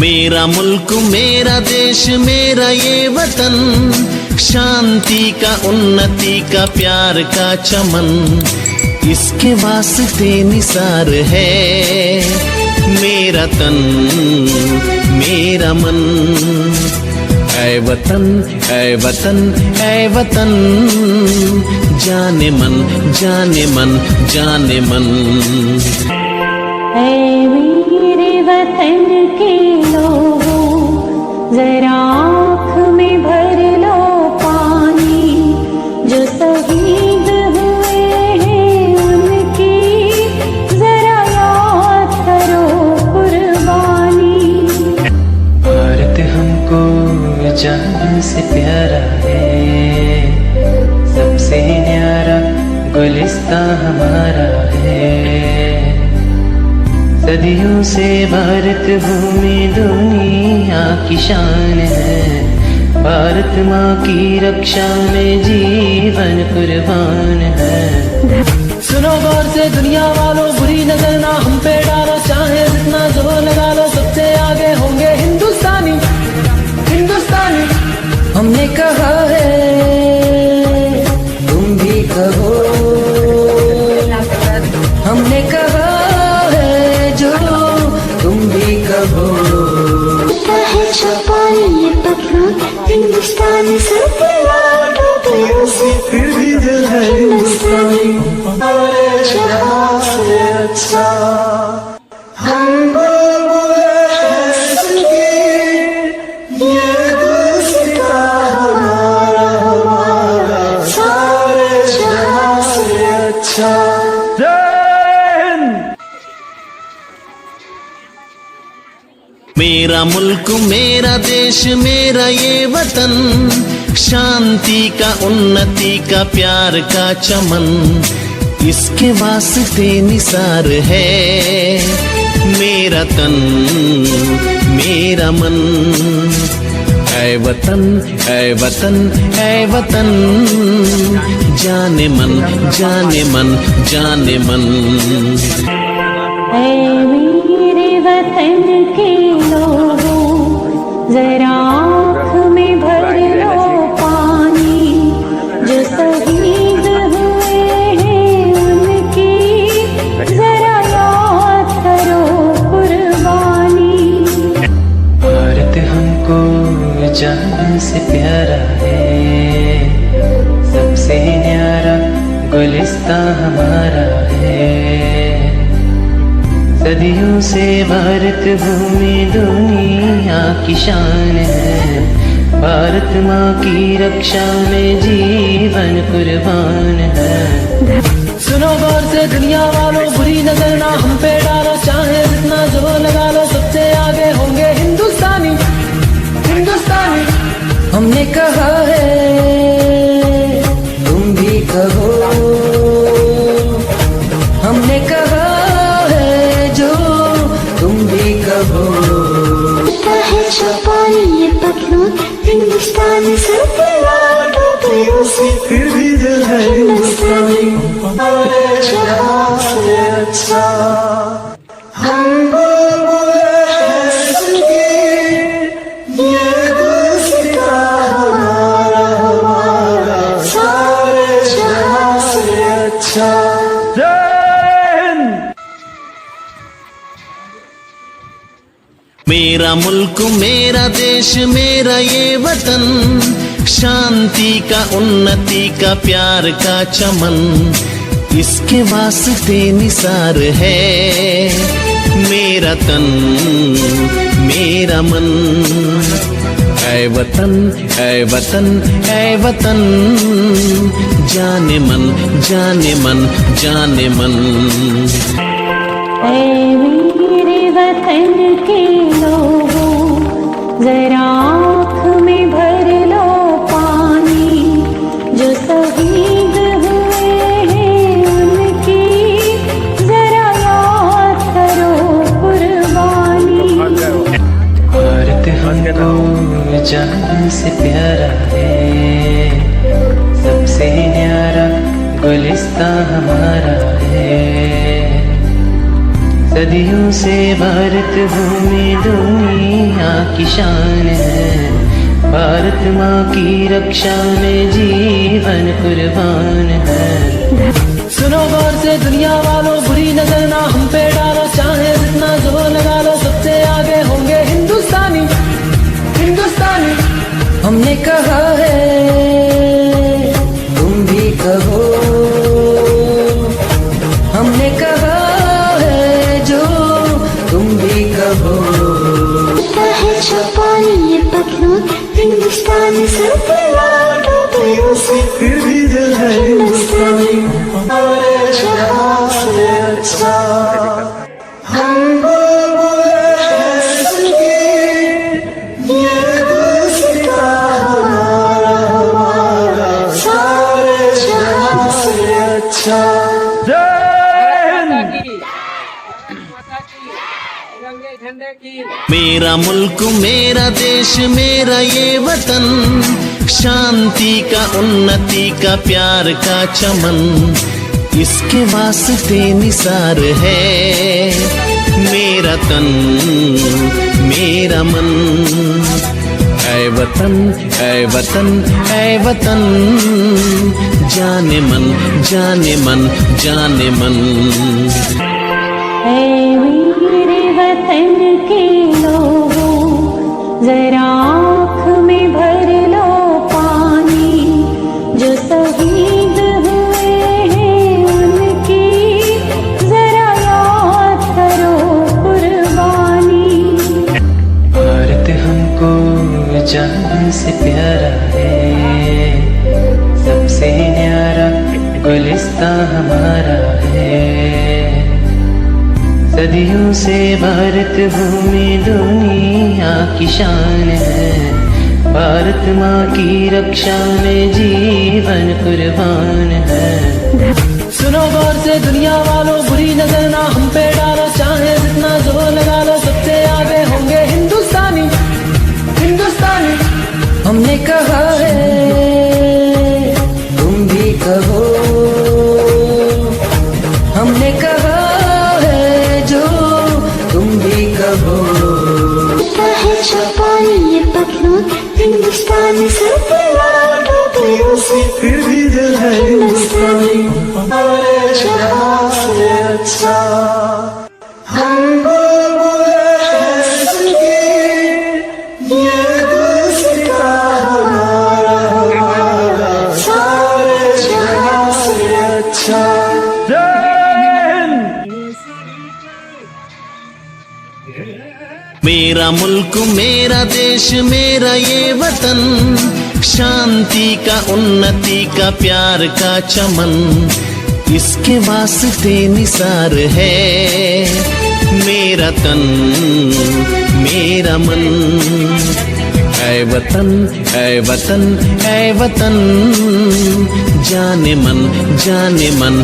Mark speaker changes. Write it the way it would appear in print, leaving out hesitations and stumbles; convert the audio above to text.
Speaker 1: मेरा मुल्क मेरा देश मेरा ये वतन, शांति का उन्नति का प्यार का चमन, इसके वास्ते निसार है मेरा तन मेरा मन। ऐ वतन ऐ वतन ऐ वतन, जाने मन जाने मन जाने मन।
Speaker 2: ऐ मेरे वतन के लोगों, जरा आँख में भर लो पानी, जो शहीद हुए हैं उनकी जरा याद करो कुर्बानी।
Speaker 3: भारत हमको जान से प्यारा है, सबसे न्यारा गुलिस्तां हमारा है। सदियों से भारत भूमि दुनिया की शान है, भारत माँ की रक्षा में जीवन कुर्बान है। सुनो गौर से दुनिया वालों, बुरी नजर ना हम पे डालो, चाहे जितना जोर लगा लो, सबसे आगे होंगे हिंदुस्तानी हिंदुस्तानी। हमने कहा है तुम भी कहो, हमने कहा है जो तुम भी कहो।
Speaker 4: है छपाई ये पतलून हिंदुस्तानी से फिर भी दिल है हिंदुस्तानी। जहाँ से अच्छा हम बुलबुल ये गुलसिता हमारा हमारा, सारे जहाँ से अच्छा।
Speaker 1: मेरा मुल्क मेरा देश मेरा ये वतन, शांति का उन्नति का प्यार का चमन, इसके वास्ते निसार है मेरा तन मेरा मन। ऐ वतन ऐ वतन ऐ वतन, जाने मन जाने मन जाने मन।
Speaker 2: ऐ मेरे वतन के लोगों, जरा आँख में भर लो पानी, जो शहीद हुए हैं उनकी जरा याद करो कुर्बानी।
Speaker 3: भारत हमको जान से प्यारा है, सबसे न्यारा गुलिस्तां हमारा है। सदियों से भारत भूमि दुनिया की शान है, भारत माँ की रक्षा में जीवन कुर्बान है। सुनो गौर से दुनिया वालों, बुरी नजर ना हम पे डालो, चाहे जितना जोर लगा लो, सबसे आगे होंगे हिंदुस्तानी हिंदुस्तानी। हमने कहा है तुम भी कहो, हमने कहा है जो तुम भी कहो।
Speaker 4: है छपाई ये पतलून हिंदुस्तानी से फिर भी दिल है हिंदुस्तानी। जहाँ से अच्छा हम बुलबुल ये गुलसिता हमारा हमारा, सारे जहाँ से अच्छा।
Speaker 1: मेरा मुल्क मेरा देश मेरा ये वतन, शांति का उन्नति का प्यार का चमन, इसके वास्ते निसार है मेरा तन मेरा मन। ऐ वतन ऐ वतन ऐ वतन, जाने मन जाने मन जाने मन।
Speaker 2: ऐ मेरे वतन के लोगों, जरा आँख में भर लो पानी, जो शहीद हुए हैं उनकी जरा याद करो कुर्बानी।
Speaker 3: भारत हमको जान से प्यारा है, सबसे न्यारा गुलिस्तां हमारा है। सदियों से भारत भूमि दुनिया की शान है। भारत माँ की रक्षा में जीवन कुर्बान है। सुनो गौर से दुनिया वालों, बुरी नजर ना हम पे डालो, चाहे जितना जोर लगा लो, सबसे आगे होंगे हिंदुस्तानी, हिंदुस्तानी। हमने कहा है तुम भी कहो, हमने कहा है जो तुम भी कहो।
Speaker 5: है छपाई ये पतलून हिंदुस्तानी सर पे लाडो से,
Speaker 4: फिर भी दिल है हिंदुस्तानी हमारे जहां से अच्छा। हम बुलबुल हैं सबकी, ये गुलसिता हमारा हमारा सारे जहां से अच्छा।
Speaker 1: मेरा मुल्क मेरा देश मेरा ये वतन, शांति का उन्नति का प्यार का चमन, इसके वास्ते निसार है मेरा तन मेरा मन। ऐ वतन ऐ वतन ऐ वतन, जाने मन जाने मन जाने मन।
Speaker 2: ऐ मेरे वतन के लोगों, जरा आँख में भर लो पानी, जो शहीद हुए हैं उनकी जरा याद करो कुर्बानी।
Speaker 3: भारत हमको जान से प्यारा है, सबसे न्यारा गुलिस्तां हमारा है। सदियों से भारत भूमि दुनिया की शान है। भारत माँ की रक्षा में जीवन कुर्बान है। सुनो गौर से दुनिया वालों, बुरी नजर ना हम पे डालो, चाहे जितना जोर लगा लो, सबसे आगे होंगे हिंदुस्तानी, हिंदुस्तानी। हमने कहा है तुम भी कहो, हमने कहा है जो तुम भी कहो।
Speaker 5: है छपाई ये पतलून हिंदुस्तानी सर पे लाडो से,
Speaker 4: फिर भी दिल है हिंदुस्तानी हमारे जहां से अच्छा। हम बुलबुल हैं सबकी, ये गुलसिता हमारा हमारा सारे जहां से अच्छा।
Speaker 1: मेरा मुल्क मेरा देश मेरा ये वतन, शांति का उन्नति का प्यार का चमन, इसके वास्ते निसार है मेरा तन मेरा मन। ऐ वतन ऐ वतन ऐ वतन, जाने मन